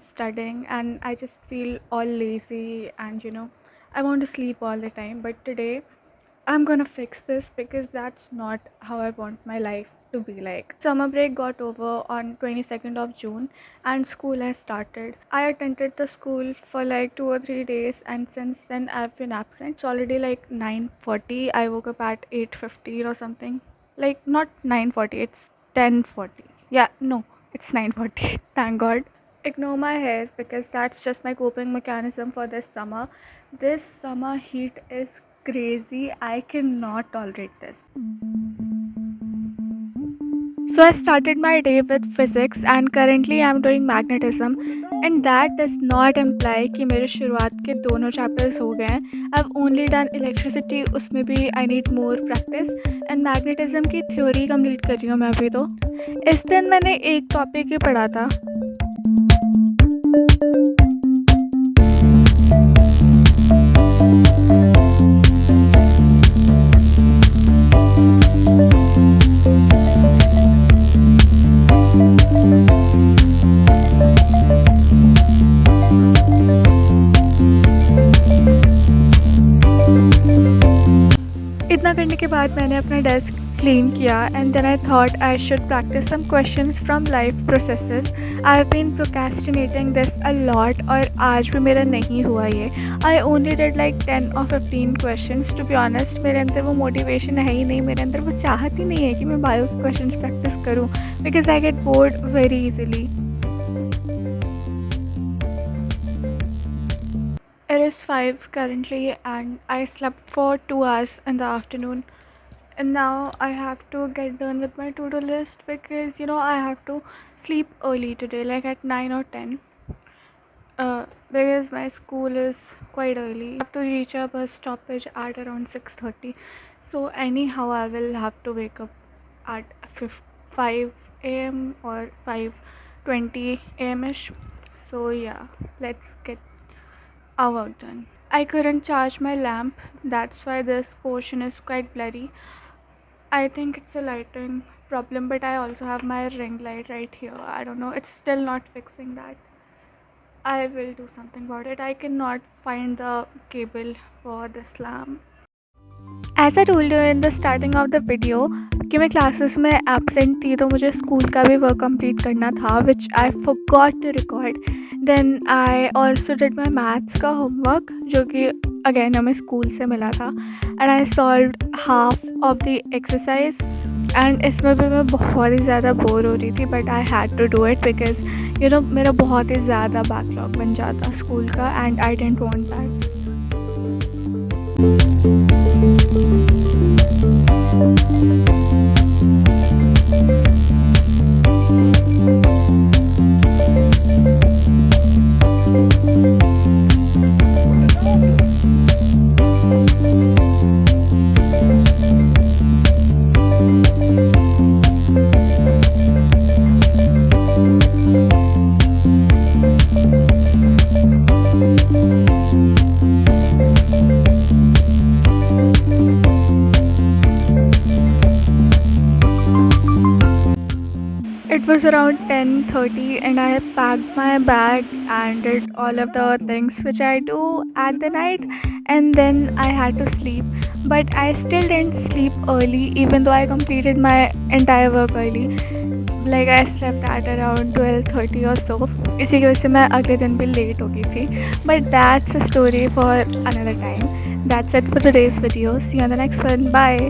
studying and I just feel all lazy and I want to sleep all the time. But today I'm gonna fix this because that's not how I want my life to be like. Summer break got over on 22nd of June and school has started. I attended the school for like 2 or 3 days and since then I've been absent. It's already like 9:40. I woke up at 8:50 or something. Like not 9:40, it's 10:40. Yeah, no, it's 9:40. Thank God. Ignore my hairs because that's just my coping mechanism for this summer. This summer heat is crazy. I cannot tolerate this. So I started my day with physics and currently I'm doing magnetism and that does not imply कि मेरे शुरुआत के दोनों chapters हो गए हैं. I've only done electricity, उसमें भी I need more practice and magnetism की theory complete कर रही हूँ मैं अभी तो. इस दिन मैंने एक topic ही पढ़ा था. इतना करने के बाद मैंने अपना डेस्क क्लीन किया and then I thought I should practice some questions from life processes. I have been procrastinating this a lot और आज भी मेरा नहीं हुआ ये. आई ओनली डिड लाइक 10 और 15 क्वेश्चंस. टू बी ऑनेस्ट मेरे अंदर वो मोटिवेशन है ही नहीं, मेरे अंदर वो चाहत ही नहीं है कि मैं बायो क्वेश्चंस प्रैक्टिस करूँ because I get bored very easily. It is 5 currently and I slept for 2 hours in the afternoon and now I have to get done with my to-do list because I have to sleep early today like at 9 or 10 because my school is quite early. I have to reach a bus stoppage at around 6:30, so anyhow I will have to wake up at 5 a.m. or 5:20 a.m. ish. So yeah, let's get our work done. I couldn't charge my lamp, that's why this portion is quite blurry. I think it's a lighting problem, but I also have my ring light right here. I don't know, it's still not fixing that. I will do something about it. I cannot find the cable for this lamp. As I told you in the starting of the video कि मैं classes में absent थी तो मुझे school का भी work complete करना था which I forgot to record. Then I also did my maths का होमवर्क जो कि अगेन हमें स्कूल से मिला था and I solved half of the exercise and इसमें भी मैं बहुत ही ज़्यादा बोर हो रही थी but I had to do it because मेरा बहुत ही ज़्यादा बैकलॉग बन जाता स्कूल का and I didn't want that. It was around 10:30 and I had packed my bag and did all of the things which I do at the night and then I had to sleep. But I still didn't sleep early even though I completed my entire work early. Like I slept at around 12:30 or so. इसी की वजह से मैं अगले दिन भी late हो गई थी. But that's a story for another time. That's it for today's video. See you on the next one. Bye.